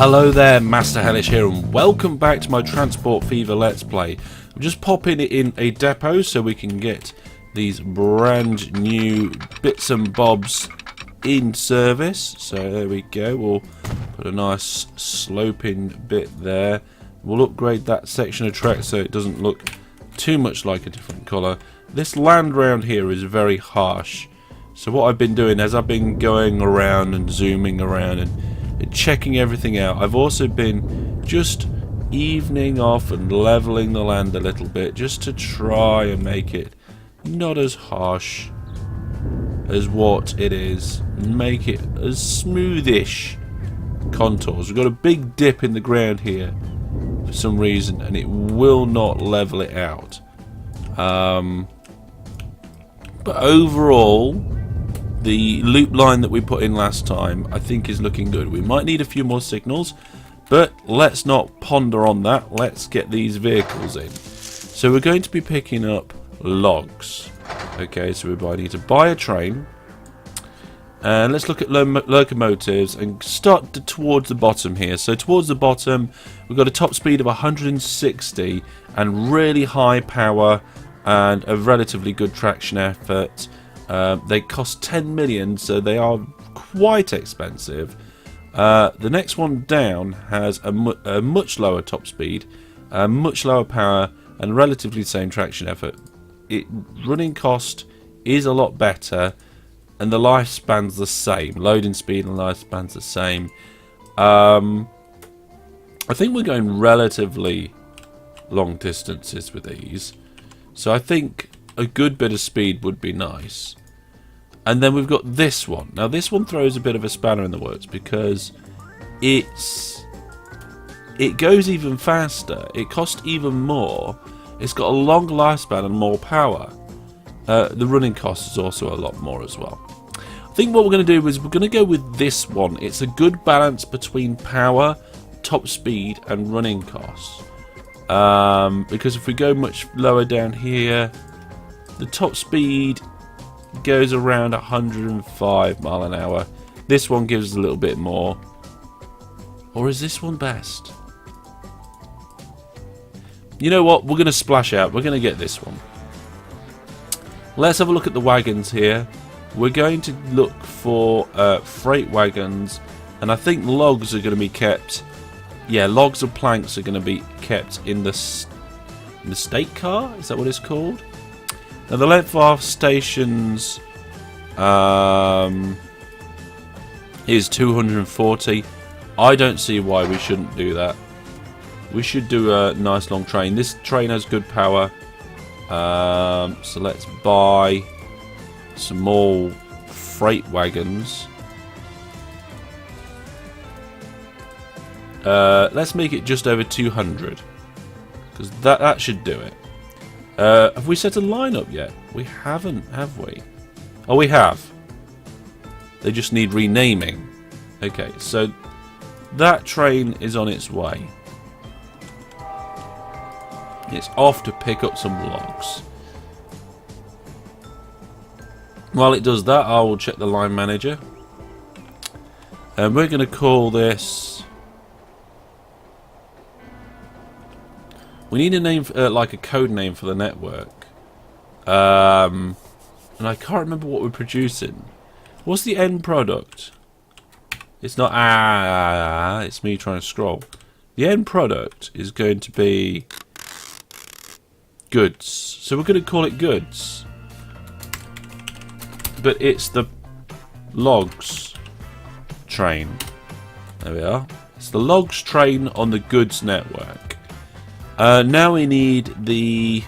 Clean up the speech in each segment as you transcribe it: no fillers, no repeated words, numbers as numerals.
Hello there, Master Hellish here, and welcome back to my Transport Fever Let's Play. I'm just popping it in a depot so we can get these brand new bits and bobs in service. So there we go, we'll put a nice sloping bit there. We'll upgrade that section of track so it doesn't look too much like a different colour. This land round here is very harsh. So what I've been doing is I've been going around and zooming around and checking everything out. I've also been just evening off and leveling the land a little bit just to try and make it not as harsh as what it is, make it as smoothish contours. We've got a big dip in the ground here for some reason and it will not level it out, but overall the loop line that we put in last time I think is looking good. We might need a few more signals, but let's not ponder on that. Let's get these vehicles in. So we're going to be picking up logs. Okay, so we need to buy a train. And let's look at locomotives and start towards the bottom here. So towards the bottom, we've got a top speed of 160 and really high power and a relatively good traction effort. They cost 10 million, so they are quite expensive. The next one down has a much lower top speed, much lower power, and relatively the same traction effort. Running cost is a lot better, and the lifespan's the same. Loading speed and lifespan's the same. I think we're going relatively long distances with these, so I think a good bit of speed would be nice. And then we've got this one. Now this one throws a bit of a spanner in the works because it goes even faster. It costs even more. It's got a longer lifespan and more power. The running cost is also a lot more as well. I think what we're going to do is we're going to go with this one. It's a good balance between power, top speed and running costs. Because if we go much lower down here, the top speed goes around 105 mile an hour. This one gives a little bit more. Or is this one best? You know what? We're going to splash out. We're going to get this one. Let's have a look at the wagons here. We're going to look for freight wagons. And I think logs are going to be kept. Yeah, logs and planks are going to be kept in the state car. Is that what it's called? Now the length of our stations is 240. I don't see why we shouldn't do that. We should do a nice long train. This train has good power. So let's buy some more freight wagons. Let's make it just over 200. Because that should do it. Have we set a line up yet? We haven't, have we? Oh, we have. They just need renaming. Okay, so that train is on its way. It's off to pick up some logs. While it does that, I will check the line manager. And we're going to call this... We need a name, like a code name for the network. And I can't remember what we're producing. What's the end product? It's not... it's me trying to scroll. The end product is going to be... goods. So we're going to call it goods. But it's the logs train. There we are. It's the logs train on the goods network. Now we need the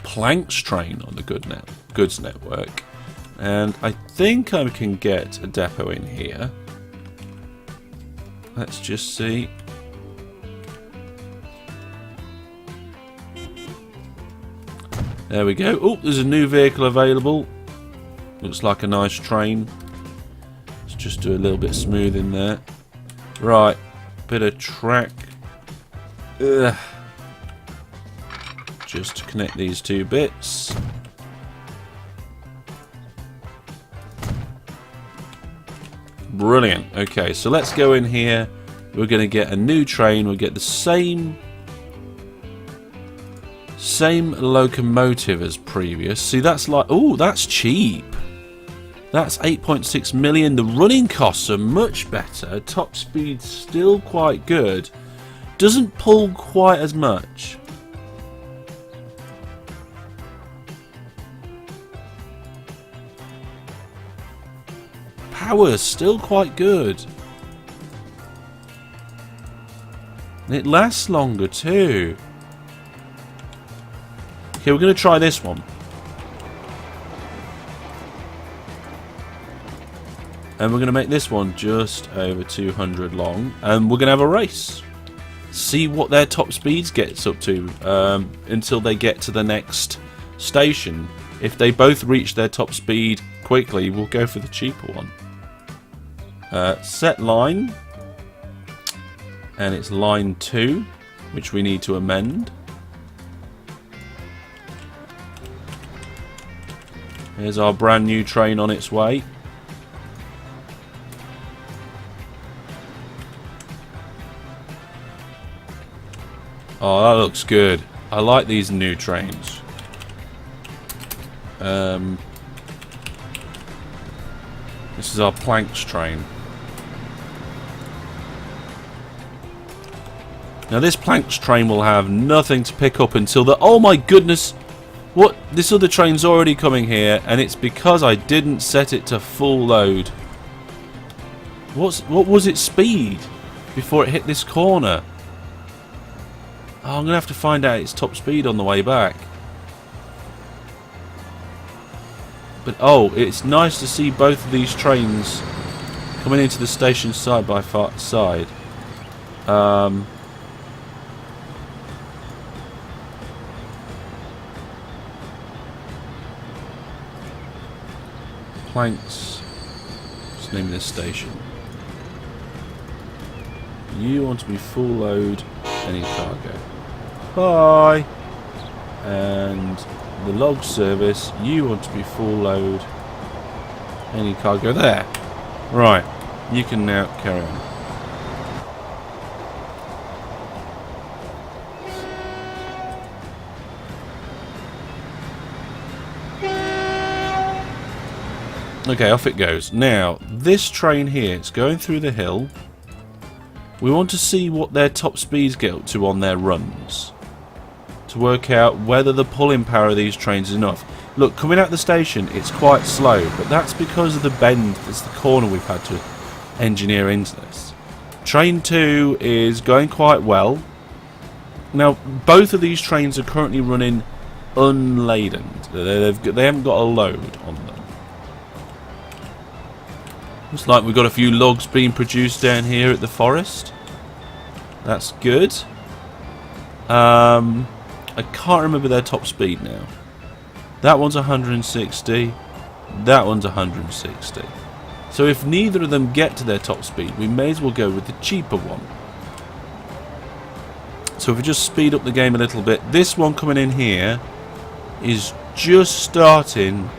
planks train on the goods network, and I think I can get a depot in here. Let's just see. There we go. Oh, there's a new vehicle available. Looks like a nice train. Let's just do a little bit smooth in there. Right, bit of track. Just to connect these two bits. Brilliant. Okay, so let's go in here. We're going to get a new train. We'll get the same locomotive as previous. See, that's like, oh, that's cheap. That's 8.6 million. The running costs are much better. Top speed's still quite good. Doesn't pull quite as much. Power's still quite good. And it lasts longer too. Okay, we're going to try this one. And we're going to make this one just over 200 long. And we're going to have a race. See what their top speeds gets up to until they get to the next station. If they both reach their top speed quickly, we'll go for the cheaper one. Set line. And it's line 2, which we need to amend. Here's our brand new train on its way. Oh, that looks good. I like these new trains. This is our planks train. Now this planks train will have nothing to pick up until the... Oh my goodness! What? This other train's already coming here, and it's because I didn't set it to full load. What was its speed before it hit this corner? Oh, I'm going to have to find out its top speed on the way back. But oh, it's nice to see both of these trains coming into the station side by side. Planks. What's the name of this station? You want to be full load, any cargo. Bye. And the log service. You want to be full load, any cargo. There. Right. You can now carry on. Okay, off it goes. Now, this train here, it's going through the hill. We want to see what their top speeds get up to on their runs, to work out whether the pulling power of these trains is enough. Look, coming out the station, it's quite slow, but that's because of the bend, it's the corner we've had to engineer into this. Train 2 is going quite well. Now, both of these trains are currently running unladen. They haven't got a load on them. Looks like we've got a few logs being produced down here at the forest. That's good. I can't remember their top speed now. That one's 160. That one's 160. So if neither of them get to their top speed, we may as well go with the cheaper one. So if we just speed up the game a little bit, this one coming in here is just starting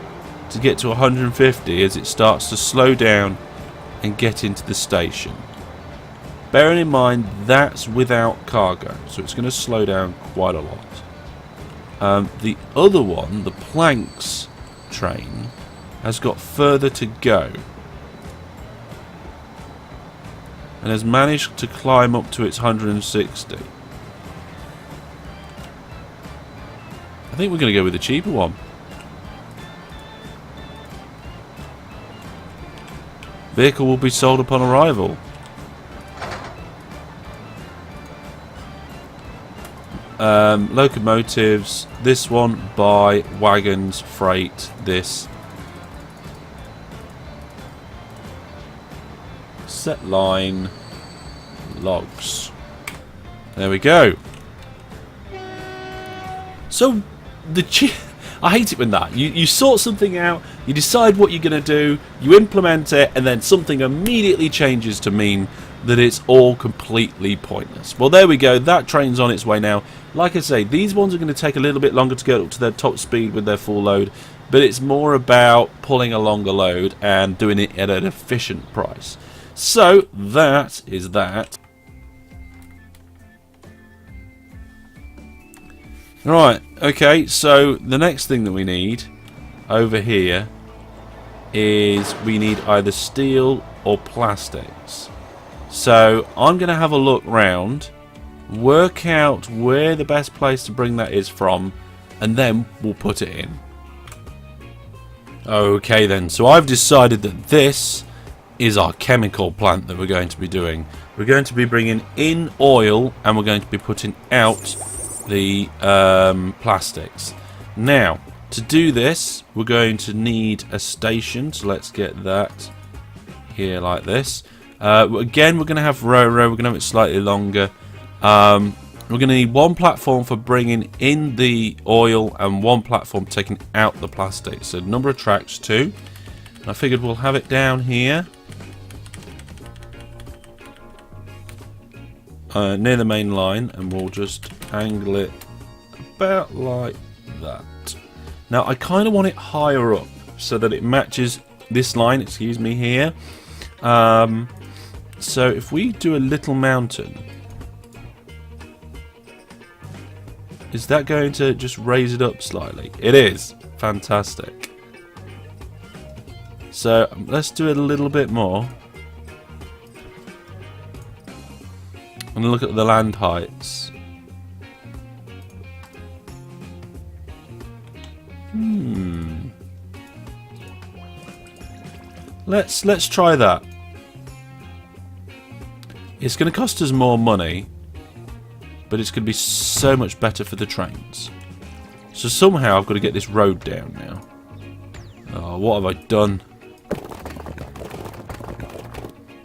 to get to 150 as it starts to slow down and get into the station. Bearing in mind that's without cargo, so it's going to slow down quite a lot. The other one, the planks train, has got further to go and has managed to climb up to its 160. I think we're going to go with the cheaper one. Vehicle will be sold upon arrival. Locomotives. This one, buy. Wagons, freight. This. Set line. Logs. There we go. So, I hate it when that. You sort something out, you decide what you're going to do, you implement it, and then something immediately changes to mean that it's all completely pointless. Well, there we go. That train's on its way now. Like I say, these ones are going to take a little bit longer to get up to their top speed with their full load, but it's more about pulling a longer load and doing it at an efficient price. So that is that. Right, okay, so the next thing that we need over here is we need either steel or plastics. So I'm going to have a look round, work out where the best place to bring that is from, and then we'll put it in. Okay then, so I've decided that this is our chemical plant that we're going to be doing. We're going to be bringing in oil and we're going to be putting out the plastics. Now, to do this, we're going to need a station, so let's get that here like this. Again, we're going to have row, we're going to have it slightly longer. We're going to need one platform for bringing in the oil and one platform taking out the plastic. So number of tracks, 2. And I figured we'll have it down here. Near the main line, and we'll just angle it about like that. Now I kind of want it higher up so that it matches this line, excuse me, here. So if we do a little mountain, is that going to just raise it up slightly? It is. Fantastic. So let's do it a little bit more. And look at the land heights. Let's try that. It's going to cost us more money, but it's going to be so much better for the trains. So somehow I've got to get this road down now. Oh, what have I done?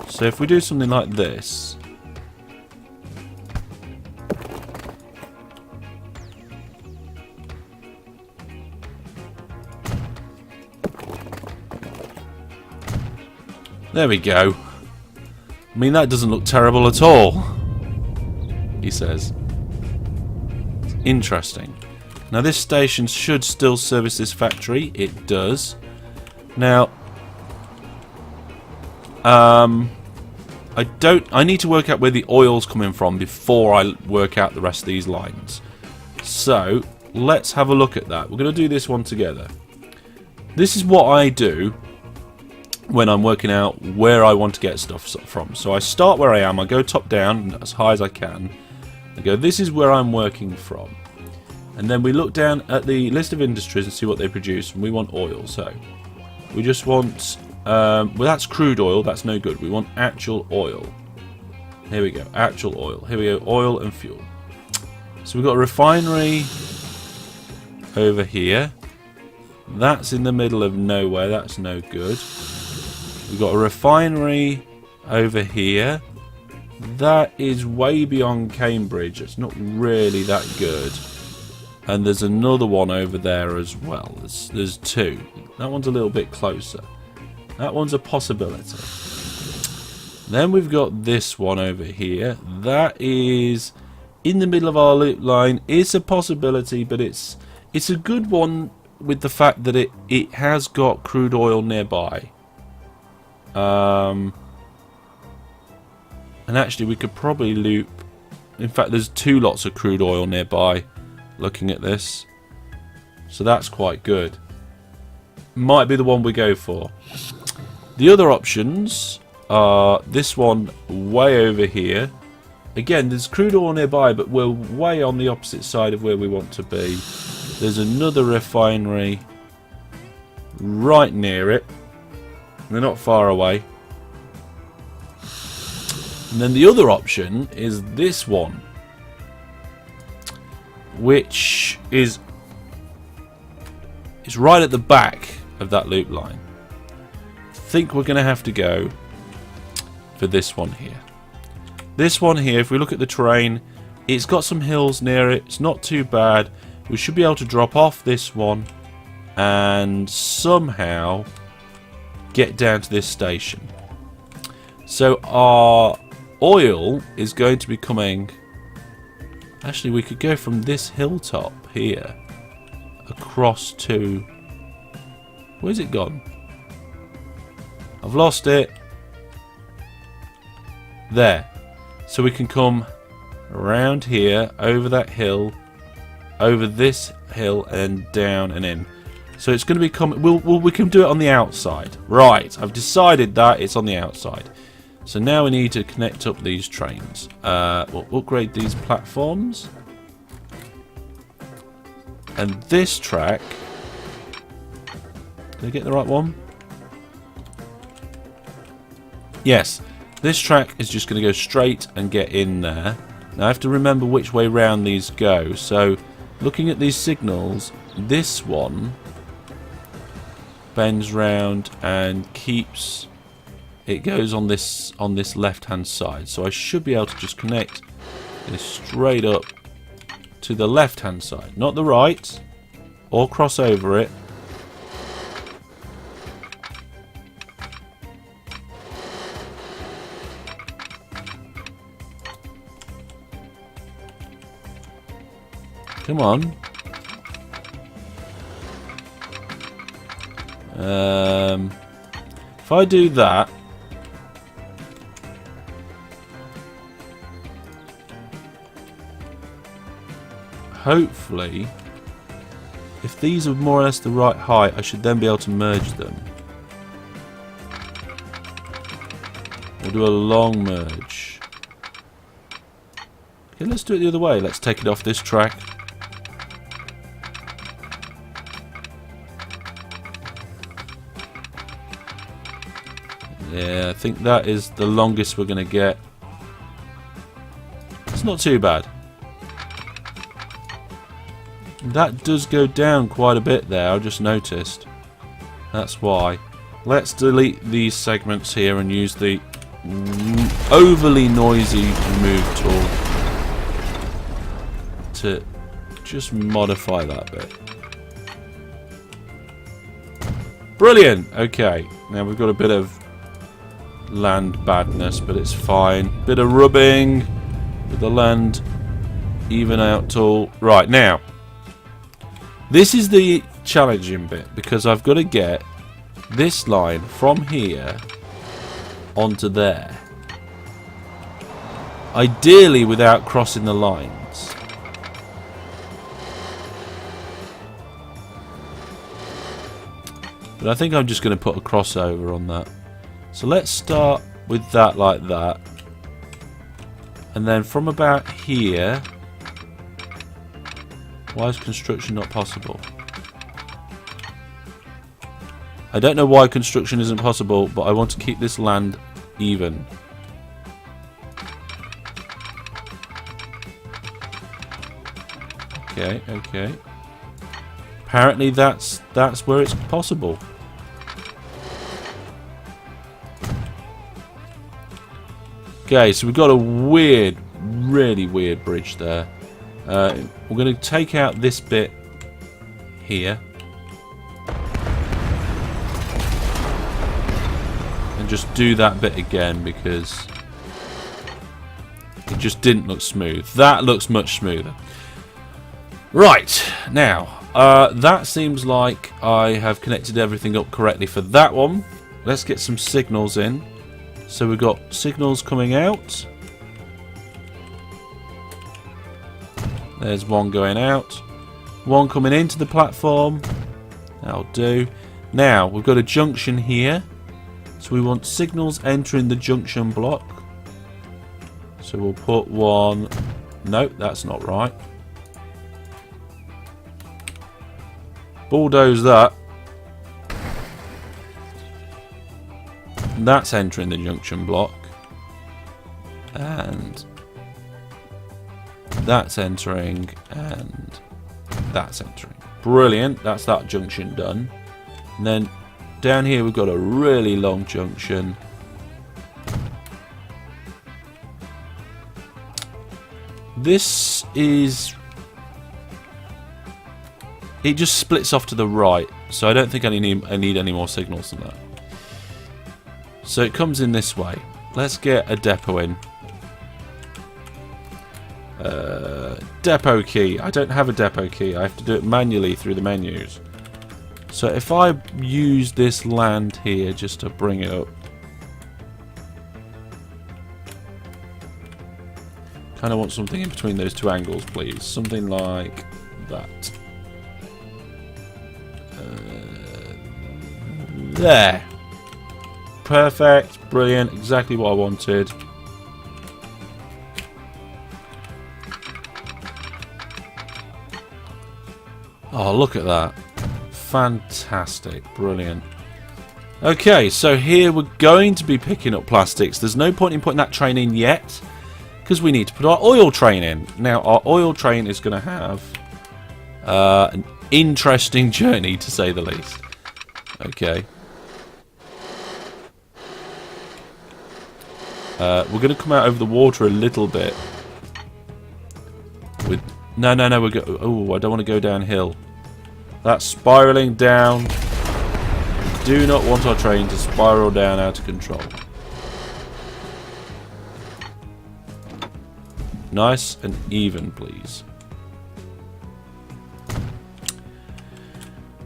So if we do something like this. There we go. I mean, that doesn't look terrible at all, he says. It's interesting. Now, this station should still service this factory. It does. Now, I need to work out where the oil's coming from before I work out the rest of these lines. So, let's have a look at that. We're going to do this one together. This is what I do when I'm working out where I want to get stuff from. So I start where I am, I go top down as high as I can, I go, this is where I'm working from. And then we look down at the list of industries and see what they produce, and we want oil. So we just want, well, that's crude oil, that's no good. We want actual oil. Here we go, actual oil. Here we go, oil and fuel. So we've got a refinery over here. That's in the middle of nowhere, that's no good. We've got a refinery over here. That is way beyond Cambridge. It's not really that good. And there's another one over there as well. There's 2. That one's a little bit closer. That one's a possibility. Then we've got this one over here. That is in the middle of our loop line. It's a possibility, but it's a good one with the fact that it has got crude oil nearby. And actually we could probably loop, in fact there's 2 lots of crude oil nearby looking at this, so that's quite good. Might be the one we go for. The other options are this one way over here. Again, there's crude oil nearby, but we're way on the opposite side of where we want to be. There's another refinery right near it. They're not far away. And then the other option is this one, which is right at the back of that loop line. I think we're going to have to go for this one here. This one here, if we look at the terrain, it's got some hills near it. It's not too bad. We should be able to drop off this one and somehow get down to this station. So our oil is going to be coming, actually we could go from this hilltop here across to, where's it gone? I've lost it. There. So we can come around here, over that hill, over this hill, and down and in. So it's going to be coming. We can do it on the outside. Right. I've decided that it's on the outside. So now we need to connect up these trains. We'll upgrade these platforms. And this track. Did I get the right one? Yes. This track is just going to go straight and get in there. Now I have to remember which way round these go. So looking at these signals, this one bends round and keeps. It goes on this left hand side. So I should be able to just connect this straight up to the left hand side, not the right, or cross over it. Come on. If I do that, hopefully, if these are more or less the right height, I should then be able to merge them. We'll do a long merge. Okay, let's do it the other way. Let's take it off this track. Yeah, I think that is the longest we're going to get. It's not too bad. That does go down quite a bit there, I just noticed. That's why. Let's delete these segments here and use the overly noisy remove tool to just modify that bit. Brilliant! Okay, now we've got a bit of land badness, but it's fine. Bit of rubbing with the land even out tool. Right, now this is the challenging bit, because I've got to get this line from here onto there, ideally without crossing the lines. But I think I'm just going to put a crossover on that. So let's start with that like that. And then from about here. Why is construction not possible? I don't know why construction isn't possible, but I want to keep this land even. Okay, okay. Apparently that's where it's possible. Okay, so we've got a weird, really weird bridge there. We're going to take out this bit here and just do that bit again, because it just didn't look smooth. That looks much smoother. Right, now that seems like I have connected everything up correctly for that one. Let's get some signals in. So we've got signals coming out. There's one going out. One coming into the platform. That'll do. Now, we've got a junction here. So we want signals entering the junction block. So we'll put one. Nope, that's not right. Bulldoze that. That's entering the junction block. And that's entering, and that's entering. Brilliant, that's that junction done. And then down here we've got a really long junction. This is... it just splits off to the right, so I don't think I need any more signals than that. So it comes in this way. Let's get a depot in. Depot key. I don't have a depot key. I have to do it manually through the menus. So if I use this land here just to bring it up. Kind of want something in between those two angles, please. Something like that. There. Perfect. Brilliant. Exactly what I wanted. Oh, look at that. Fantastic. Brilliant. Okay, so here we're going to be picking up plastics. There's no point in putting that train in yet, because we need to put our oil train in. Now, our oil train is going to have an interesting journey, to say the least. Okay. We're going to come out over the water a little bit. With no, we're go. Oh, I don't want to go downhill. That's spiraling down. We do not want our train to spiral down out of control. Nice and even, please.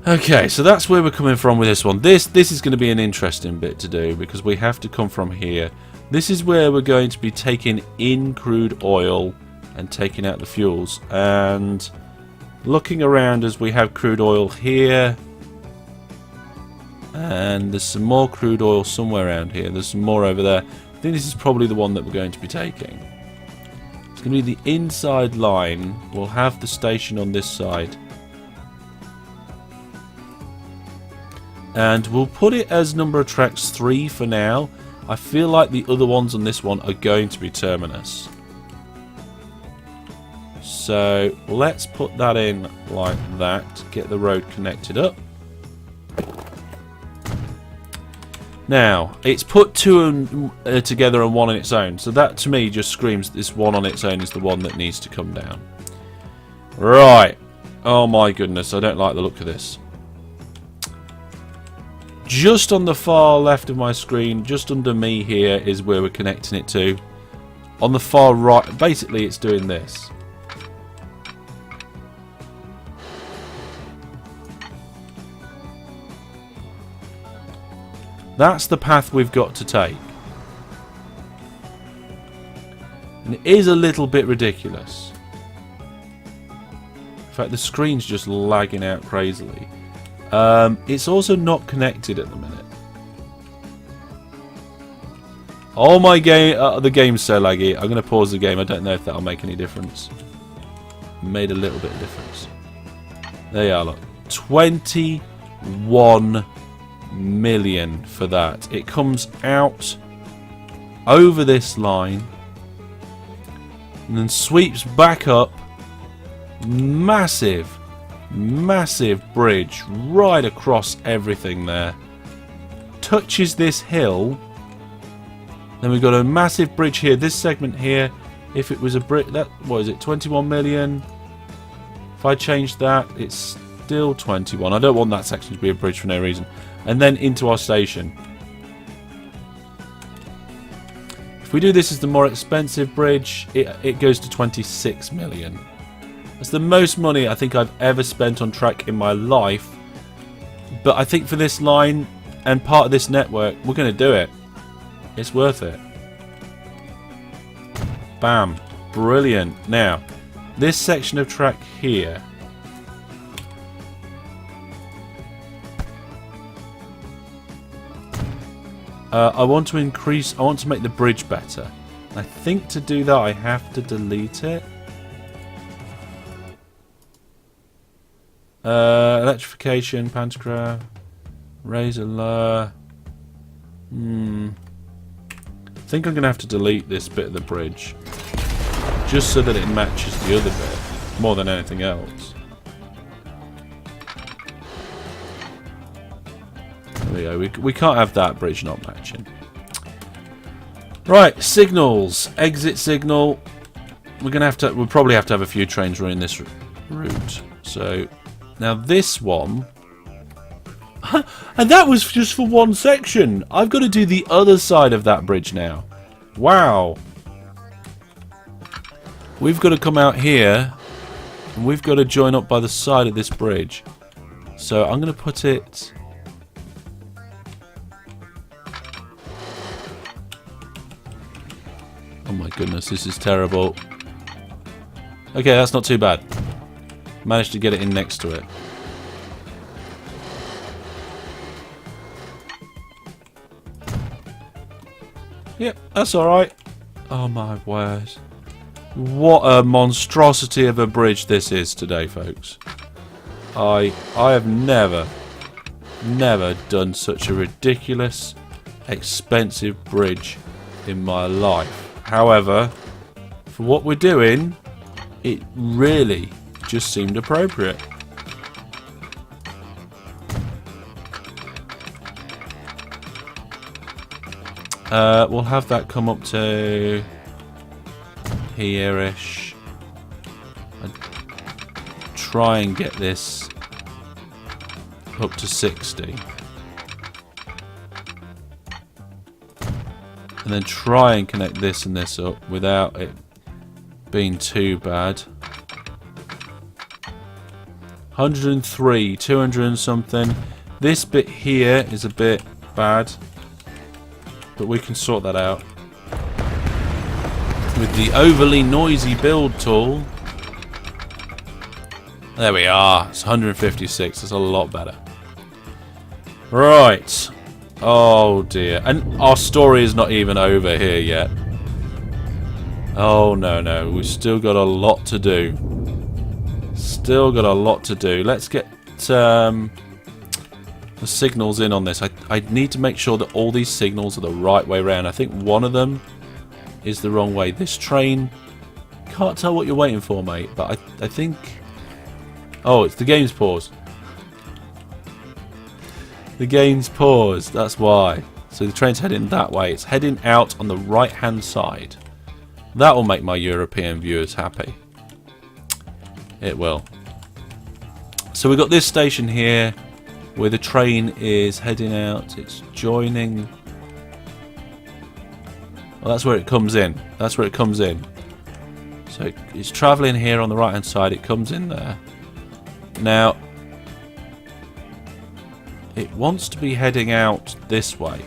Okay, so that's where we're coming from with this one. This is going to be an interesting bit to do, because we have to come from here. This is where we're going to be taking in crude oil and taking out the fuels. And looking around as we have crude oil here. And there's some more crude oil somewhere around here. There's some more over there. I think this is probably the one that we're going to be taking. It's going to be the inside line. We'll have the station on this side. And we'll put it as number of tracks 3 for now. I feel like the other ones on this one are going to be terminus. So let's put that in like that. Get the road connected up. Now, it's put 2 together and 1 on its own. So that to me just screams this one on its own is the one that needs to come down. Right. Oh my goodness, I don't like the look of this. Just on the far left of my screen, just under me here, is where we're connecting it to. On the far right, basically it's doing this. That's the path we've got to take. And it is a little bit ridiculous. In fact, the screen's just lagging out crazily. It's also not connected at the minute. Oh my game! The game's so laggy. I'm going to pause the game. I don't know if that'll make any difference. Made a little bit of difference. There you are, look. 21 million for that. It comes out over this line and then sweeps back up. Massive bridge right across everything there. Touches this hill. Then we've got a massive bridge here. This segment here, if it was a bridge, that, what is it, 21 million? If I change that, it's still 21. I don't want that section to be a bridge for no reason. And then into our station. If we do this as the more expensive bridge, it goes to 26 million. That's the most money I think I've ever spent on track in my life. But I think for this line and part of this network, we're going to do it. It's worth it. Bam. Brilliant. Now, this section of track here. I want to make the bridge better. I think to do that I have to delete it. Electrification, pantograph, razor lure. I think I'm going to have to delete this bit of the bridge. Just so that it matches the other bit, more than anything else. There we go. We can't have that bridge not matching. Right, signals. Exit signal. We'll probably have to have a few trains running this route. So now this one, and that was just for one section. I've got to do the other side of that bridge now. Wow. We've got to come out here, and we've got to join up by the side of this bridge. So I'm going to put it. Oh my goodness, this is terrible. Okay, that's not too bad. Managed to get it in next to it. Yep, that's alright. Oh my word. What a monstrosity of a bridge this is today, folks. I have never done such a ridiculous, expensive bridge in my life. However, for what we're doing, it really just seemed appropriate. We'll have that come up to here-ish. I'd try and get this up to 60. And then try and connect this and this up without it being too bad. 103, 200 and something. This bit here is a bit bad, but we can sort that out with the overly noisy build tool. There we are. It's 156. That's a lot better. Right. Oh dear. And our story is not even over here yet. Oh no. We've still got a lot to do. Still got a lot to do. Let's get the signals in on this. I need to make sure that all these signals are the right way around. I think one of them is the wrong way. This train, can't tell what you're waiting for, mate, but I think... Oh, it's the game's paused. The game's paused, that's why. So the train's heading that way. It's heading out on the right-hand side. That will make my European viewers happy. It will. So we've got this station here where the train is heading out. It's joining. Well, that's where it comes in. That's where it comes in. So it's travelling here on the right hand side. It comes in there. Now, it wants to be heading out this way.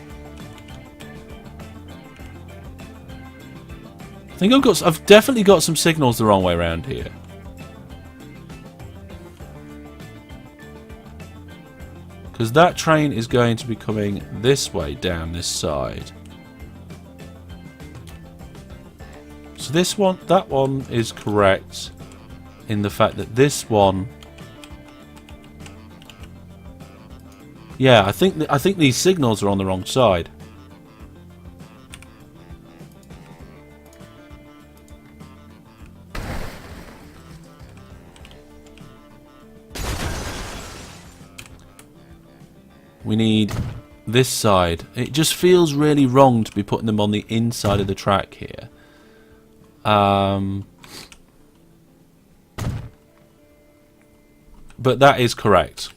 I think I've definitely got some signals the wrong way around here. Because that train is going to be coming this way down this side. So this one, that one is correct in the fact that this one... Yeah, I think these signals are on the wrong side. We need this side. It just feels really wrong to be putting them on the inside of the track here. But that is correct.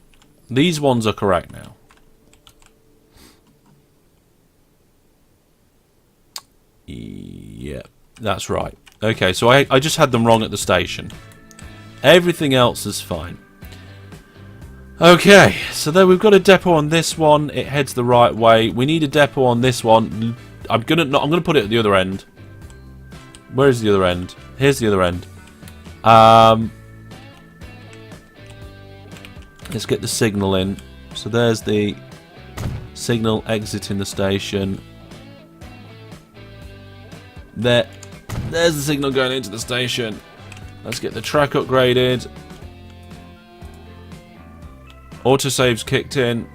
These ones are correct now. Yep, that's right. Okay, so I just had them wrong at the station. Everything else is fine. Okay, so there we've got a depot on this one. It heads the right way. We need a depot on this one. I'm gonna put it at the other end. Where is the other end? Here's the other end. Let's get the signal in. So there's the signal exiting the station. There's the signal going into the station. Let's get the track upgraded. Autosave's kicked in.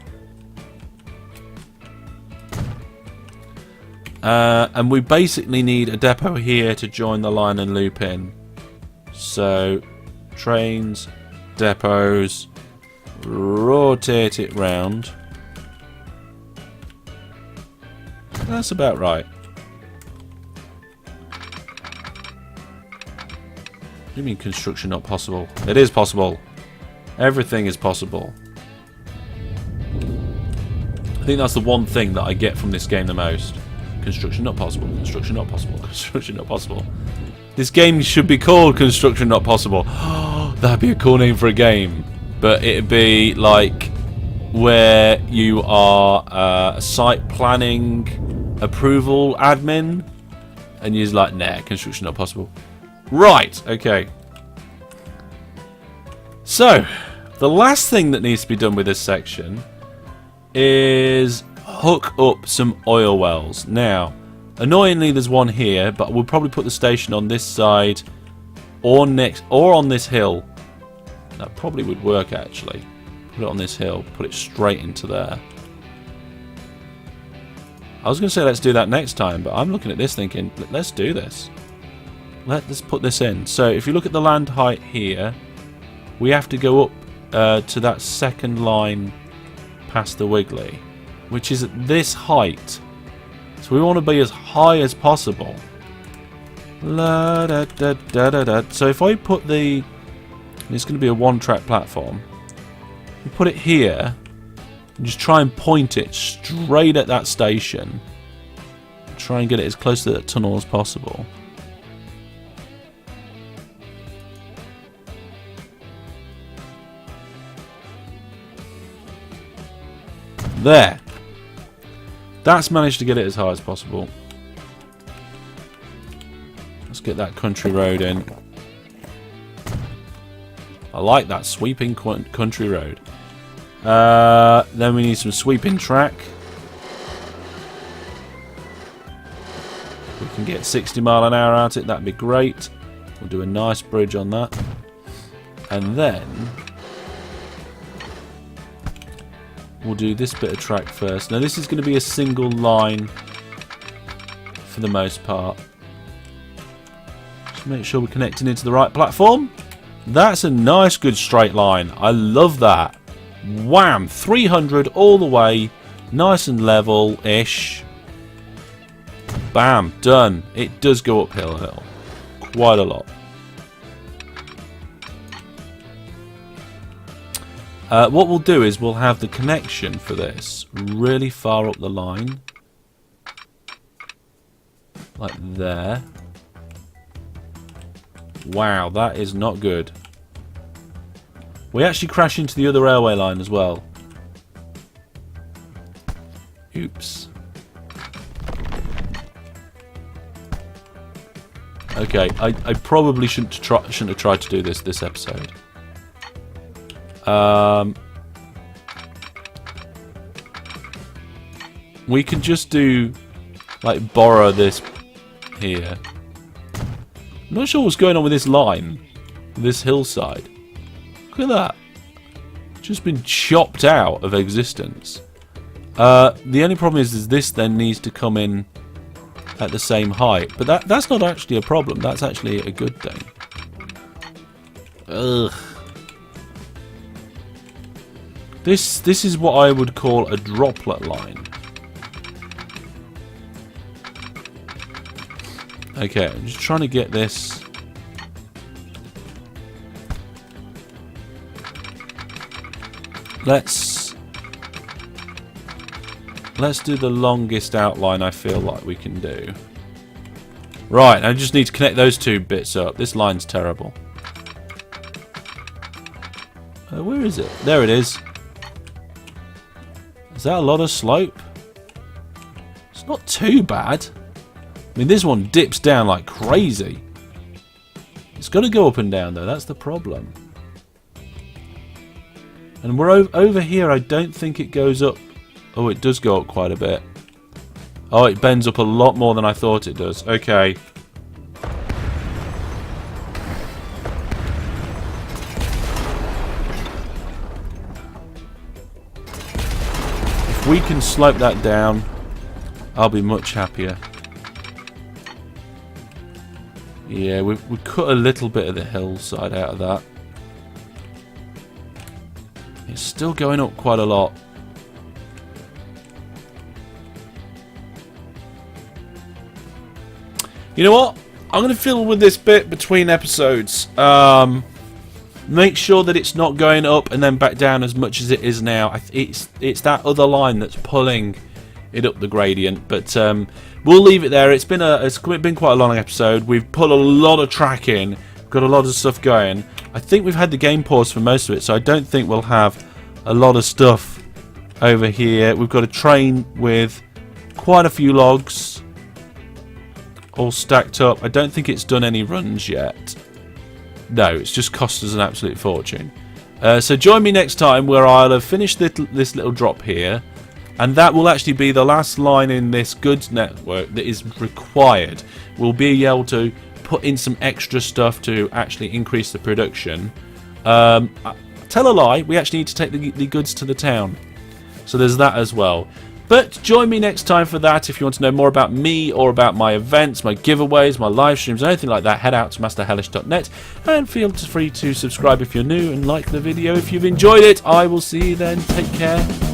And we basically need a depot here to join the line and loop in. So, trains, depots, rotate it round. That's about right. What do you mean construction not possible? It is possible. Everything is possible. I think that's the one thing that I get from this game the most. Construction not possible. Construction not possible. Construction not possible. This game should be called Construction Not Possible. That'd be a cool name for a game. But it'd be like where you are a site planning approval admin and you're like, nah, construction not possible. Right, okay. So, the last thing that needs to be done with this section is hook up some oil wells. Now, annoyingly, there's one here, but we'll probably put the station on this side or on this hill. That probably would work, actually. Put it on this hill, put it straight into there. I was going to say let's do that next time, but I'm looking at this thinking, let's do this. Let's put this in. So if you look at the land height here, we have to go up to that second line past the Wiggly, which is at this height. So we want to be as high as possible. La, da, da, da, da, da. So if I put it's going to be a one-track platform. You put it here, and just try and point it straight at that station. Try and get it as close to that tunnel as possible. There. That's managed to get it as high as possible. Let's get that country road in. I like that sweeping country road. Then we need some sweeping track. We can get 60 mile an hour out of it, that'd be great. We'll do a nice bridge on that. And then we'll do this bit of track first. Now this is going to be a single line for the most part. Just make sure we're connecting into the right platform. That's a nice good straight line. I love that. Wham! 300 all the way. Nice and level-ish. Bam! Done. It does go uphill a little. Quite a lot. What we'll do is we'll have the connection for this really far up the line. Like there. Wow, that is not good. We actually crash into the other railway line as well. Oops. Okay, I probably shouldn't have tried to do this episode. We can just do, like, borrow this here. I'm not sure what's going on with this line, this hillside. Look at that. Just been chopped out of existence. The only problem is this then needs to come in at the same height. But that's not actually a problem. That's actually a good thing. Ugh. This is what I would call a droplet line. Okay, I'm just trying to get this. Let's do the longest outline I feel like we can do. Right, I just need to connect those two bits up. This line's terrible. Where is it? There it is. Is that a lot of slope? It's not too bad. I mean, this one dips down like crazy. It's got to go up and down, though. That's the problem. And we're over here. I don't think it goes up. Oh, it does go up quite a bit. Oh, it bends up a lot more than I thought it does. Okay. If we can slope that down, I'll be much happier. Yeah, we cut a little bit of the hillside out of that. It's still going up quite a lot. You know what? I'm going to fiddle with this bit between episodes. Make sure that it's not going up and then back down as much as it is now. It's that other line that's pulling it up the gradient. But we'll leave it there. It's been quite a long episode. We've put a lot of track in. Got a lot of stuff going. I think we've had the game paused for most of it, so I don't think we'll have a lot of stuff over here. We've got a train with quite a few logs all stacked up. I don't think it's done any runs yet. No, it's just cost us an absolute fortune. So join me next time where I'll have finished this little drop here, and that will actually be the last line in this goods network that is required. We'll be able to put in some extra stuff to actually increase the production. Tell a lie, we actually need to take the goods to the town. So there's that as well. But join me next time for that. If you want to know more about me or about my events, my giveaways, my live streams, anything like that, head out to masterhellish.net and feel free to subscribe if you're new and like the video if you've enjoyed it. I will see you then. Take care.